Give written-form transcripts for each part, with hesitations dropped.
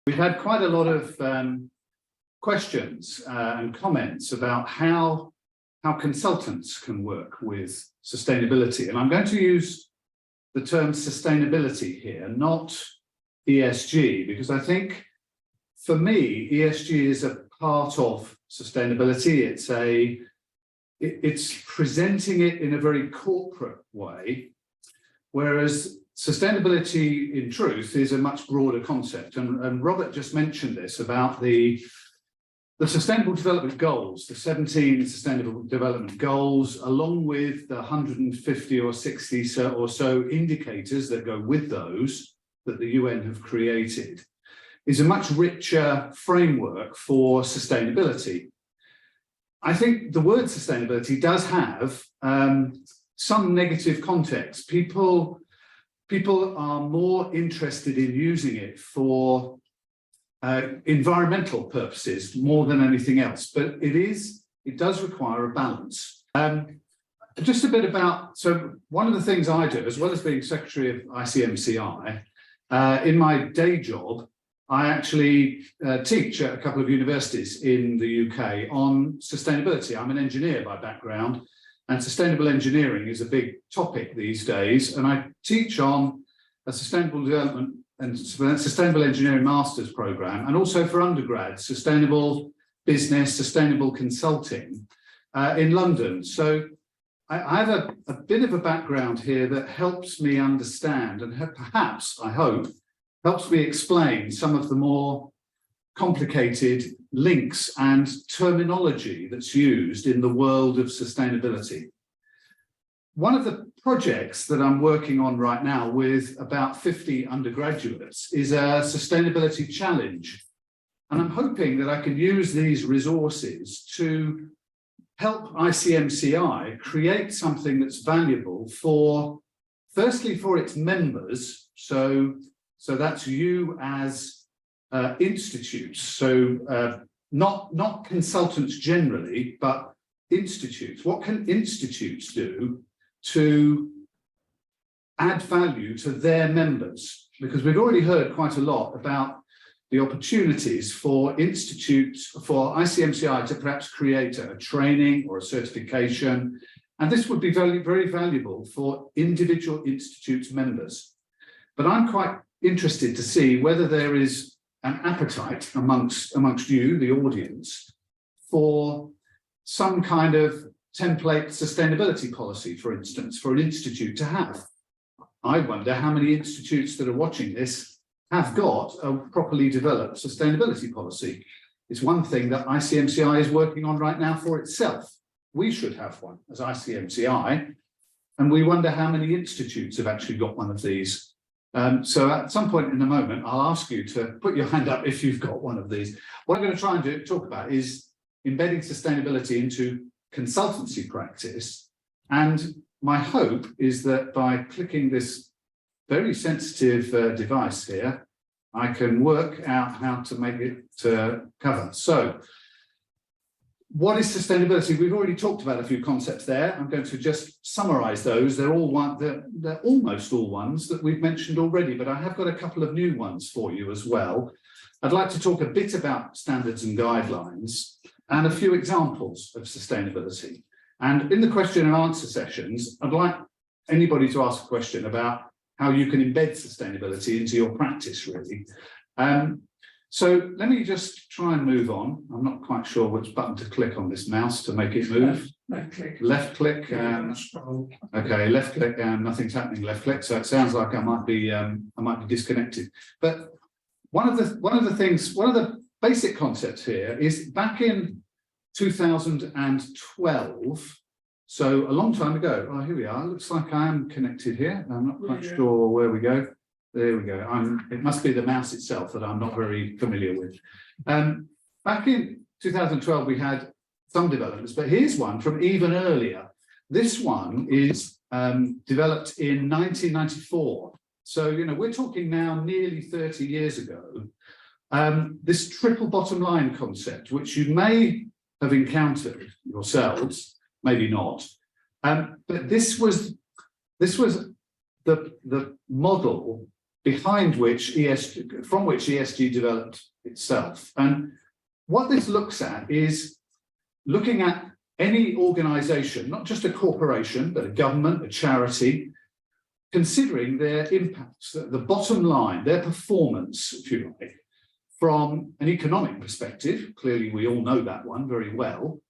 We've had quite a lot of questions and comments about how consultants can work with sustainability. And I'm going to use the term sustainability here, not ESG, because I think for me, ESG is a part of sustainability. It's presenting it in a very corporate way, whereas sustainability in truth is a much broader concept. And Robert just mentioned this about the Sustainable Development Goals, the 17 Sustainable Development Goals, along with the 150 or 60 or so indicators that go with those that the UN have created, is a much richer framework for sustainability. I think the word sustainability does have some negative context. People are more interested in using it for environmental purposes more than anything else, but it does require a balance. Just a bit about, so one of the things I do, as well as being Secretary of ICMCI, in my day job, I actually teach at a couple of universities in the UK on sustainability. I'm an engineer by background, and sustainable engineering is a big topic these days, and I teach on a sustainable development and sustainable engineering master's program, and also for undergrad, sustainable business, sustainable consulting in London. So I have a bit of a background here that helps me understand, and perhaps, I hope, helps me explain some of the more complicated links and terminology that's used in the world of sustainability. One of the projects that I'm working on right now with about 50 undergraduates is a sustainability challenge. And I'm hoping that I can use these resources to help ICMCI create something that's valuable for, firstly, for its members. So that's you as institutes. So not consultants generally, but institutes. What can institutes do to add value to their members? Because we've already heard quite a lot about the opportunities for institutes, for ICMCI to perhaps create a training or a certification. And this would be very, very valuable for individual institutes members. But I'm quite interested to see whether there is an appetite amongst you, the audience, for some kind of template sustainability policy, for instance, for an institute to have. I wonder how many institutes that are watching this have got a properly developed sustainability policy. It's one thing that ICMCI is working on right now for itself. We should have one as ICMCI, and we wonder how many institutes have actually got one of these. So at some point in a moment, I'll ask you to put your hand up if you've got one of these. What I'm going to try and talk about is embedding sustainability into consultancy practice. And my hope is that by clicking this very sensitive device here, I can work out how to make it cover. So what is sustainability? We've already talked about a few concepts there. I'm going to just summarize those. They're almost all ones that we've mentioned already, but I have got a couple of new ones for you as well. I'd like to talk a bit about standards and guidelines and a few examples of sustainability. And in the question and answer sessions, I'd like anybody to ask a question about how you can embed sustainability into your practice, really. So let me just try and move on. I'm not quite sure which button to click on this mouse to make it move. Left click. Left click. Okay, left click and nothing's happening. Left click. So it sounds like I might be disconnected. But one of the basic concepts here is back in 2012. So a long time ago. Oh, here we are. Looks like I am connected here. I'm not quite sure where we go. There we go. It must be the mouse itself that I'm not very familiar with. Back in 2012, we had some developments, but here's one from even earlier. This one is developed in 1994. So, you know, we're talking now nearly 30 years ago. This triple bottom line concept, which you may have encountered yourselves, maybe not. But this was the model behind which from which ESG developed itself. And what this looks at is looking at any organization, not just a corporation, but a government, a charity, considering their impacts, the bottom line, their performance, if you like, from an economic perspective. Clearly, we all know that one very well.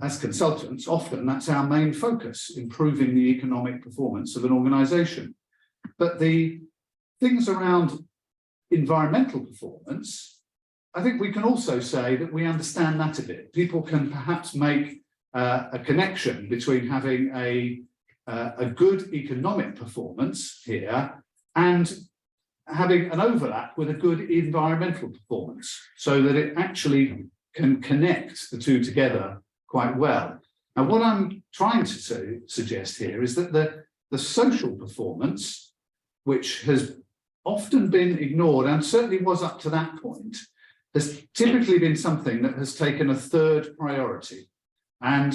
As consultants, often that's our main focus, improving the economic performance of an organization. But the things around environmental performance, I think we can also say that we understand that a bit. People can perhaps make a connection between having a good economic performance here and having an overlap with a good environmental performance, so that it actually can connect the two together quite well. Now, what I'm trying to suggest here is that the social performance, which has often been ignored, and certainly was up to that point, has typically been something that has taken a third priority. And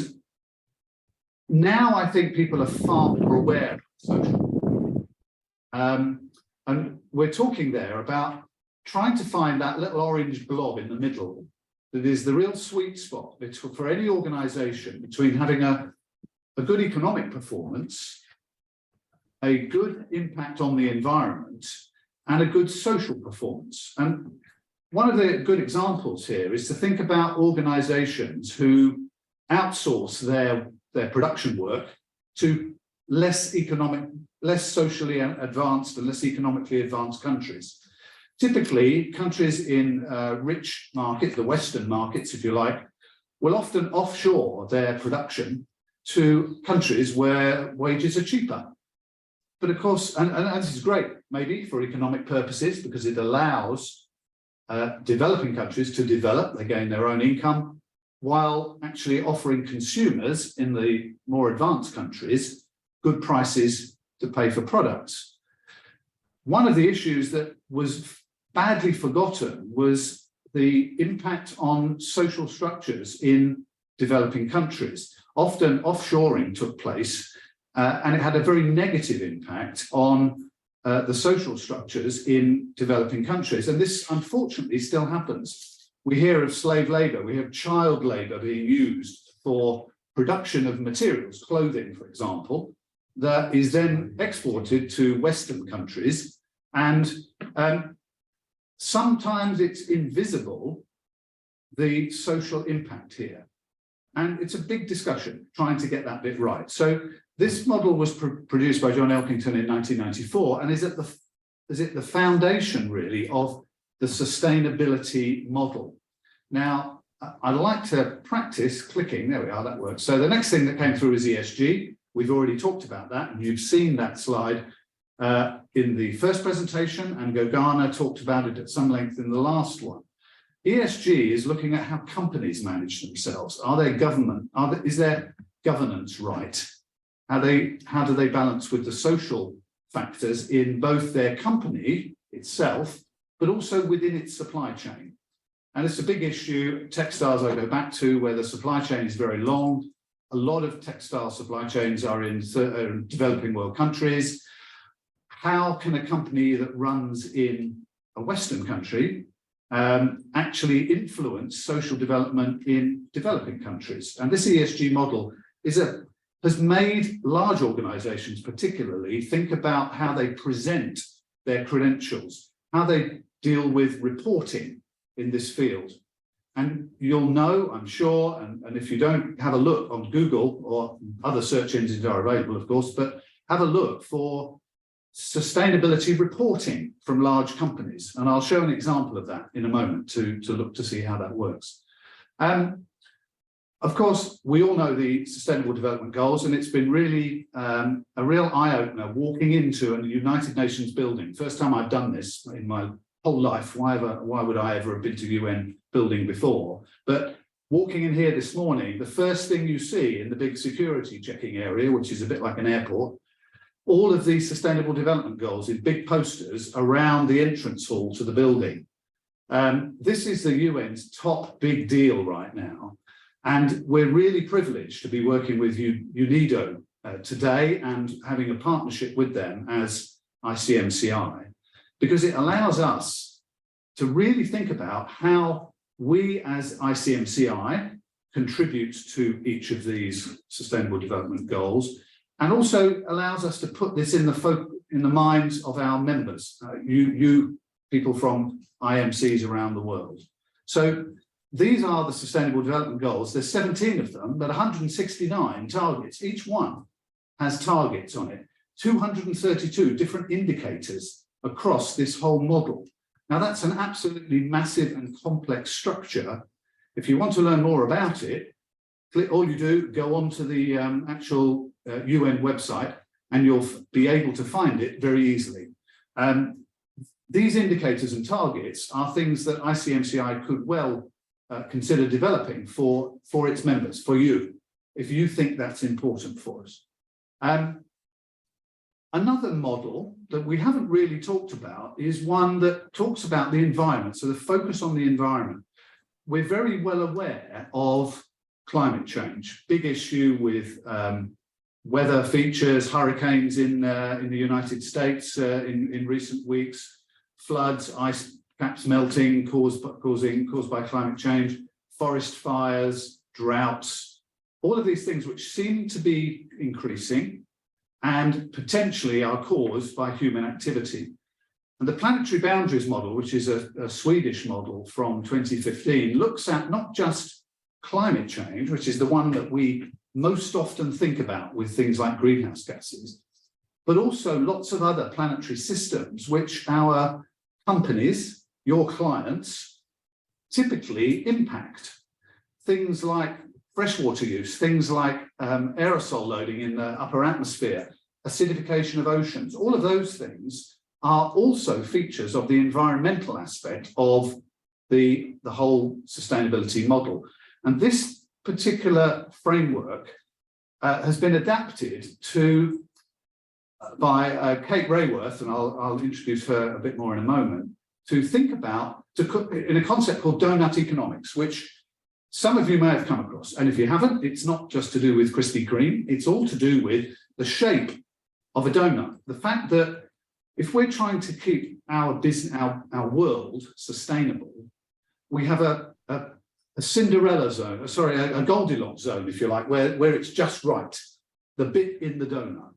now I think people are far more aware of social. And we're talking there about trying to find that little orange blob in the middle that is the real sweet spot for any organization between having a good economic performance, a good impact on the environment, and a good social performance. And one of the good examples here is to think about organizations who outsource their production work to less socially advanced and less economically advanced countries. Typically, countries in rich markets, the Western markets, if you like, will often offshore their production to countries where wages are cheaper. But of course, and this is great, maybe for economic purposes, because it allows developing countries to develop, they gain their own income, while actually offering consumers in the more advanced countries good prices to pay for products. One of the issues that was badly forgotten was the impact on social structures in developing countries. Often offshoring took place, and it had a very negative impact on the social structures in developing countries. And this, unfortunately, still happens. We hear of slave labor, we have child labor being used for production of materials, clothing, for example, that is then exported to Western countries. And sometimes it's invisible, the social impact here. And it's a big discussion trying to get that bit right. So this model was produced by John Elkington in 1994 and is at the foundation, really, of the sustainability model. Now, I'd like to practice clicking. There we are, that works. So the next thing that came through is ESG. We've already talked about that, and you've seen that slide in the first presentation, and Gogana talked about it at some length in the last one. ESG is looking at how companies manage themselves. Is their governance right? How do they balance with the social factors in both their company itself, but also within its supply chain? And it's a big issue. Textiles I go back to, where the supply chain is very long. A lot of textile supply chains are in developing world countries. How can a company that runs in a Western country actually influence social development in developing countries? And this ESG model has made large organizations particularly think about how they present their credentials, how they deal with reporting in this field. And you'll know, I'm sure, and if you don't, have a look on Google, or other search engines are available, of course, but have a look for sustainability reporting from large companies. And I'll show an example of that in a moment to look to see how that works. Of course, we all know the Sustainable Development Goals, and it's been really a real eye-opener walking into a United Nations building. First time I've done this in my whole life. Why would I ever have been to UN building before? But walking in here this morning, the first thing you see in the big security checking area, which is a bit like an airport, all of these Sustainable Development Goals in big posters around the entrance hall to the building. This is the UN's top big deal right now. And we're really privileged to be working with UNIDO today and having a partnership with them as ICMCI. because it allows us to really think about how we as ICMCI contribute to each of these sustainable development goals, and also allows us to put this in the minds of our members, you people from IMCs around the world. So these are the sustainable development goals. There's 17 of them, but 169 targets. Each one has targets on it. 232 different indicators across this whole model. Now that's an absolutely massive and complex structure. If you want to learn more about it, all you do, go on to the actual UN website, and you'll be able to find it very easily. These indicators and targets are things that ICMCI could well consider developing for its members, for you, if you think that's important for us. Another model that we haven't really talked about is one that talks about the environment, so the focus on the environment. We're very well aware of climate change, big issue with weather features, hurricanes in the United States in recent weeks, floods, ice caps melting caused by climate change, forest fires, droughts, all of these things which seem to be increasing and potentially are caused by human activity. And the planetary boundaries model, which is a Swedish model from 2015, looks at not just climate change, which is the one that we most often think about with things like greenhouse gases, but also lots of other planetary systems which our companies, your clients, typically impact. Things like freshwater use, things like aerosol loading in the upper atmosphere, acidification of oceans, all of those things are also features of the environmental aspect of the whole sustainability model. And this particular framework has been adapted to by Kate Rayworth, and I'll introduce her a bit more in a moment, to think about, in a concept called donut economics, which some of you may have come across. And if you haven't, it's not just to do with Krispy Kreme, it's all to do with the shape of a donut. The fact that if we're trying to keep our business, our world sustainable, we have a Cinderella zone, a Goldilocks zone, if you like, where it's just right, the bit in the donut.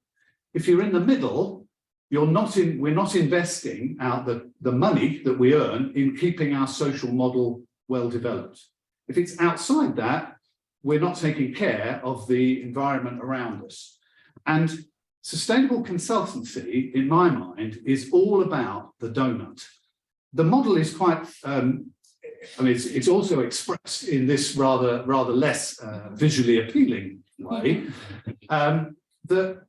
If you're in the middle, we're not investing out the money that we earn in keeping our social model well developed. If it's outside that, we're not taking care of the environment around us. And sustainable consultancy, in my mind, is all about the donut. The model is quite, it's also expressed in this rather less visually appealing way, that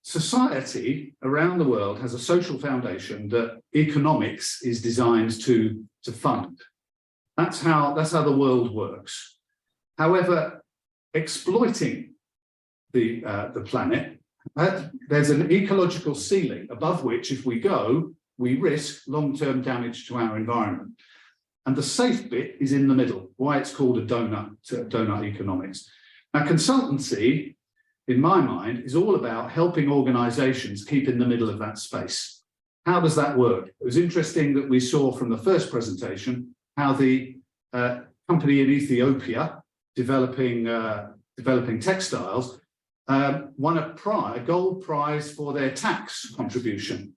society around the world has a social foundation that economics is designed to fund. That's how the world works. However, exploiting the planet, there's an ecological ceiling above which, if we go, we risk long-term damage to our environment. And the safe bit is in the middle, why it's called a donut economics. Now, consultancy, in my mind, is all about helping organizations keep in the middle of that space. How does that work? It was interesting that we saw from the first presentation how the company in Ethiopia developing textiles won a gold prize for their tax contribution,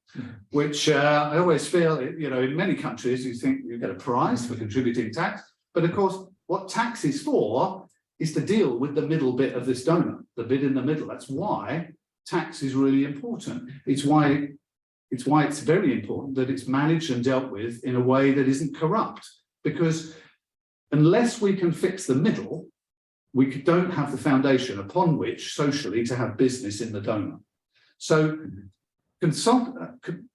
which I always feel, in many countries you think you get a prize for contributing tax, but of course what tax is for is to deal with the middle bit of this donut, the bit in the middle. That's why tax is really important. It's why it's very important that it's managed and dealt with in a way that isn't corrupt, because unless we can fix the middle, we don't have the foundation upon which socially to have business in the donut. So consultancy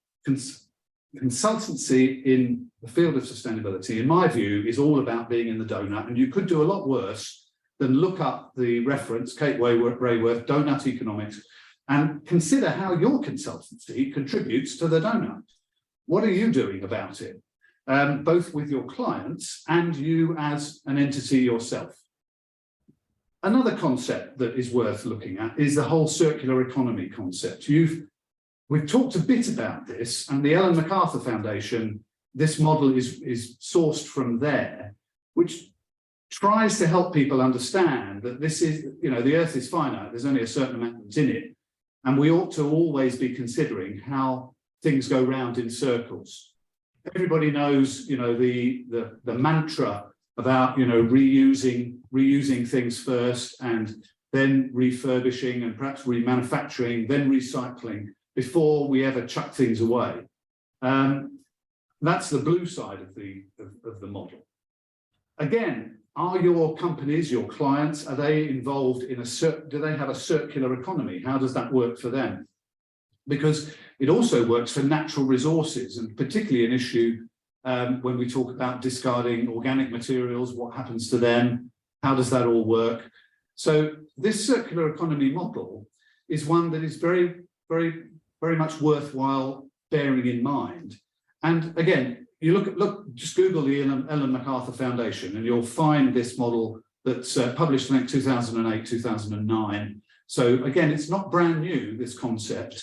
in the field of sustainability, in my view, is all about being in the donut, and you could do a lot worse than look up the reference, Kate Rayworth, Donut Economics, and consider how your consultancy contributes to the donut. What are you doing about it, both with your clients and you as an entity yourself? Another concept that is worth looking at is the whole circular economy concept. You've we've talked a bit about this, and the Ellen MacArthur Foundation, this model is sourced from there, which tries to help people understand that this is, the Earth is finite, there's only a certain amount that's in it, and we ought to always be considering how things go round in circles. Everybody knows, the mantra about, reusing things first and then refurbishing and perhaps remanufacturing, then recycling before we ever chuck things away. That's the blue side of the model. Again, are your companies, your clients, are they involved in do they have a circular economy? How does that work for them? Because it also works for natural resources, and particularly an issue when we talk about discarding organic materials, what happens to them? How does that all work? So this circular economy model is one that is very, very, very much worthwhile bearing in mind. And again, you just Google the Ellen MacArthur Foundation, and you'll find this model that's published in 2008, 2009. So again, it's not brand new, this concept,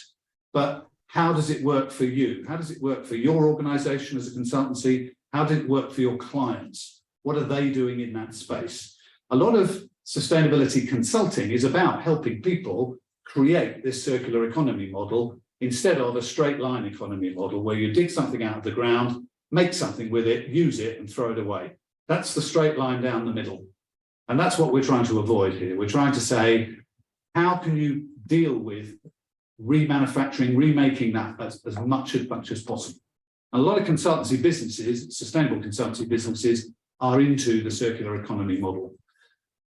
but how does it work for you? How does it work for your organization as a consultancy? How did it work for your clients? What are they doing in that space? A lot of sustainability consulting is about helping people create this circular economy model instead of a straight line economy model where you dig something out of the ground, make something with it, use it and throw it away. That's the straight line down the middle. And that's what we're trying to avoid here. We're trying to say, how can you deal with remanufacturing, remaking that as much as possible? And a lot of consultancy businesses, sustainable consultancy businesses, are into the circular economy model.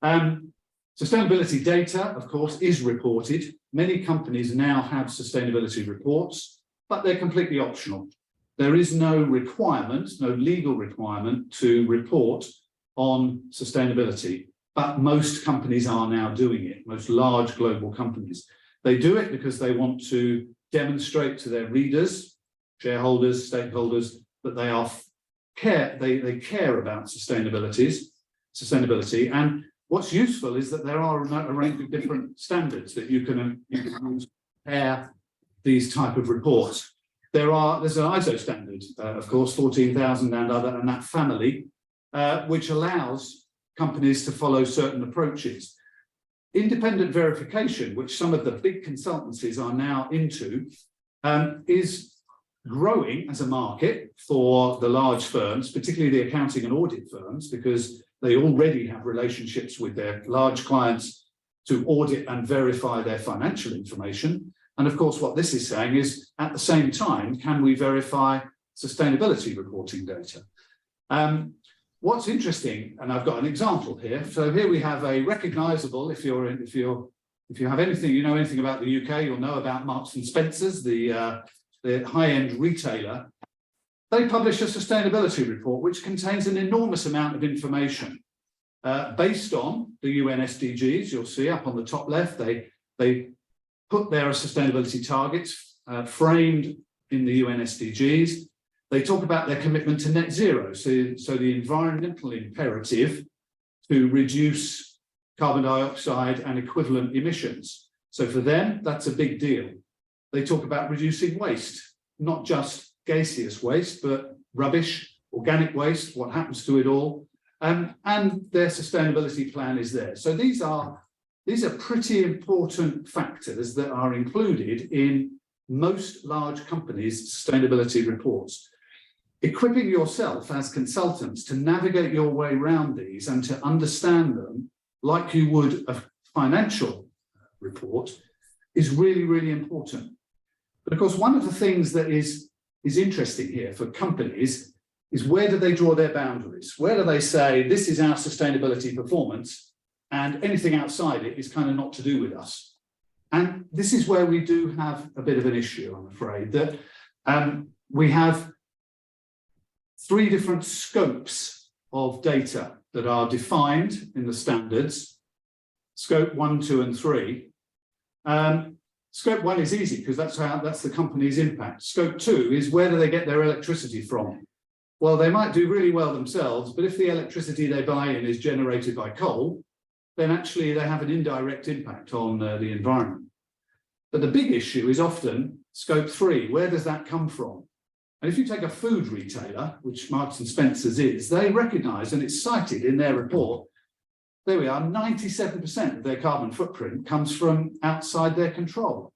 Sustainability data, of course, is reported. Many companies now have sustainability reports, but they're completely optional. There is no requirement, no legal requirement to report on sustainability, but most companies are now doing it, most large global companies. They do it because they want to demonstrate to their readers, shareholders, stakeholders, that they care about sustainability. And what's useful is that there are a range of different standards that you can use to prepare these type of reports. There's an ISO standard, of course, 14,000 and that family, which allows companies to follow certain approaches. Independent verification, which some of the big consultancies are now into, is growing as a market for the large firms, particularly the accounting and audit firms, because they already have relationships with their large clients to audit and verify their financial information. And of course, what this is saying is, at the same time, can we verify sustainability reporting data? What's interesting, and I've got an example here. So here we have a recognizable, if you have anything, you know anything about the UK, you'll know about Marks and Spencer's, the high-end retailer. They publish a sustainability report which contains an enormous amount of information based on the UN SDGs. You'll see up on the top left, they put their sustainability targets framed in the UN SDGs. They talk about their commitment to net zero, so the environmental imperative to reduce carbon dioxide and equivalent emissions. So for them, that's a big deal. They talk about reducing waste, not just gaseous waste, but rubbish, organic waste, what happens to it all, and their sustainability plan is there. So these are pretty important factors that are included in most large companies' sustainability reports. Equipping yourself as consultants to navigate your way around these and to understand them like you would a financial report is really, really important. But of course, one of the things that is interesting here for companies is, where do they draw their boundaries? Where do they say, this is our sustainability performance and anything outside it is kind of not to do with us? And this is where we do have a bit of an issue, I'm afraid, that we have 3 different scopes of data that are defined in the standards, scope 1, 2, and 3. Scope 1 is easy because that's the company's impact. Scope 2 is, where do they get their electricity from? Well, they might do really well themselves, but if the electricity they buy in is generated by coal, then actually they have an indirect impact on the environment. But the big issue is often Scope 3, where does that come from? And if you take a food retailer, which Marks and Spencer's is, they recognise, and it's cited in their report, there we are, 97% of their carbon footprint comes from outside their control.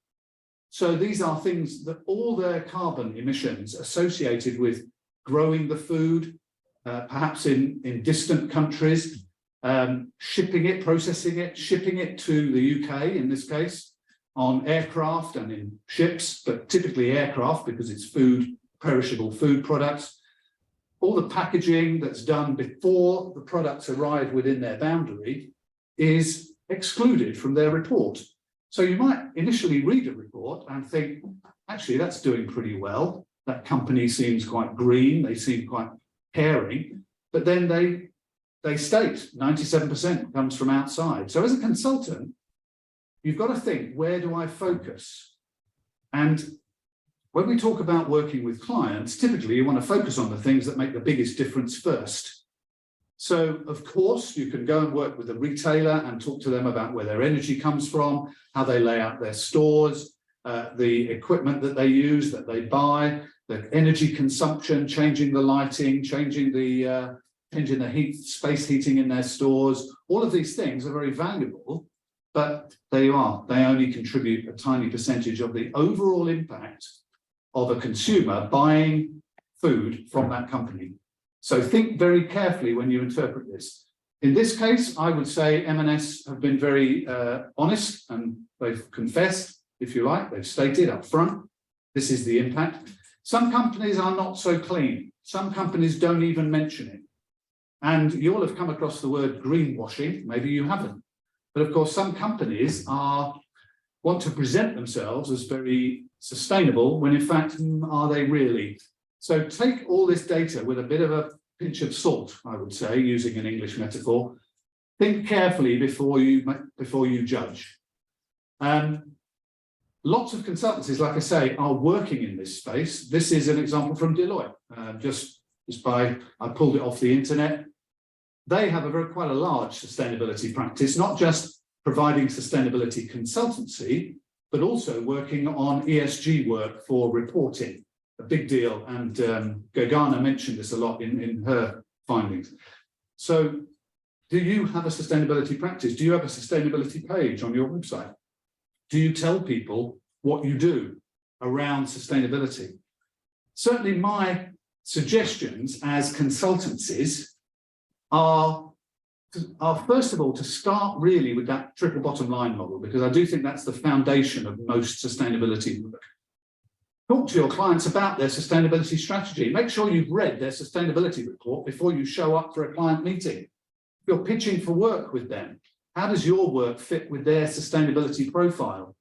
So these are things that all their carbon emissions associated with growing the food, perhaps in distant countries, shipping it, processing it, shipping it to the UK in this case, on aircraft and in ships, but typically aircraft because it's food, perishable food products. All the packaging that's done before the products arrive within their boundary is excluded from their report. So you might initially read a report and think, actually, that's doing pretty well. That company seems quite green, they seem quite caring, but then they state 97% comes from outside. So as a consultant, you've got to think, where do I focus? And when we talk about working with clients, typically you want to focus on the things that make the biggest difference first. So, of course, you can go and work with a retailer and talk to them about where their energy comes from, how they lay out their stores, the equipment that they use, that they buy, the energy consumption, changing the lighting, changing the heat, space heating in their stores. All of these things are very valuable, but they only contribute a tiny percentage of the overall impact of a consumer buying food from that company. So think very carefully when you interpret this. In this case, I would say M&S have been very honest, and they've confessed, if you like, they've stated up front, this is the impact. Some companies are not so clean. Some companies don't even mention it. And you'll have come across the word greenwashing, maybe you haven't. But of course, some companies want to present themselves as very sustainable when in fact, are they really? So take all this data with a bit of a pinch of salt, I would say, using an English metaphor. Think carefully before you judge. Lots of consultancies, like I say, are working in this space. This is an example from Deloitte, I pulled it off the internet. They have quite a large sustainability practice, not just providing sustainability consultancy, but also working on ESG work for reporting, a big deal. And Gagana mentioned this a lot in her findings. So do you have a sustainability practice? Do you have a sustainability page on your website? Do you tell people what you do around sustainability? Certainly my suggestions as consultancies are first of all to start really with that triple bottom line model, because I do think that's the foundation of most sustainability work. Talk to your clients about their sustainability strategy. Make sure you've read their sustainability report before you show up for a client meeting. If you're pitching for work with them, how does your work fit with their sustainability profile?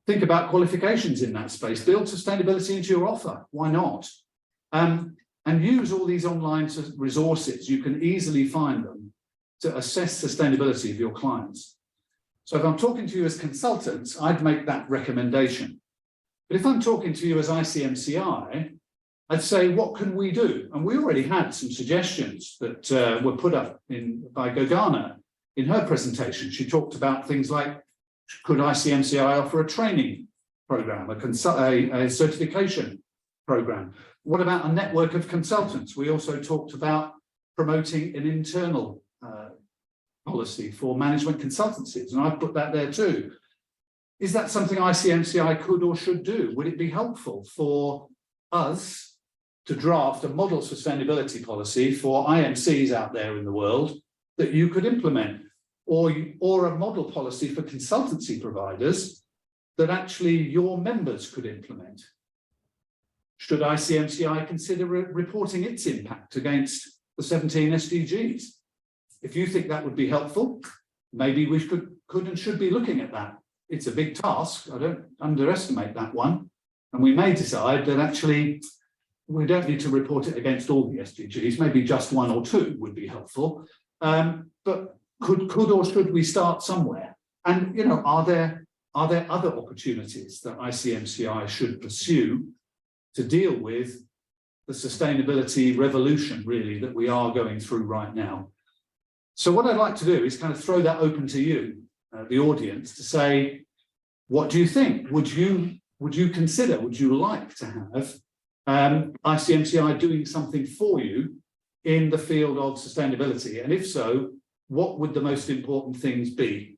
Think about qualifications in that space. Build sustainability into your offer. Why not? And use all these online resources. You can easily find them to assess sustainability of your clients. So if I'm talking to you as consultants, I'd make that recommendation. But if I'm talking to you as ICMCI, I'd say, what can we do? And we already had some suggestions that were put up by Gagana in her presentation. She talked about things like, could ICMCI offer a training program, a certification program? What about a network of consultants? We also talked about promoting an internal policy for management consultancies, and I've put that there too. Is that something ICMCI could or should do? Would it be helpful for us to draft a model sustainability policy for IMCs out there in the world that you could implement, or a model policy for consultancy providers that actually your members could implement? Should ICMCI consider reporting its impact against the 17 SDGs? If you think that would be helpful, maybe we could and should be looking at that. It's a big task. I don't underestimate that one. And we may decide that actually we don't need to report it against all the SDGs. Maybe just one or two would be helpful. But could or should we start somewhere? And are there other opportunities that ICMCI should pursue to deal with the sustainability revolution, really, that we are going through right now? So what I'd like to do is kind of throw that open to you, the audience, to say, what do you think? Would would you consider, would you like to have ICMCI doing something for you in the field of sustainability? And if so, what would the most important things be?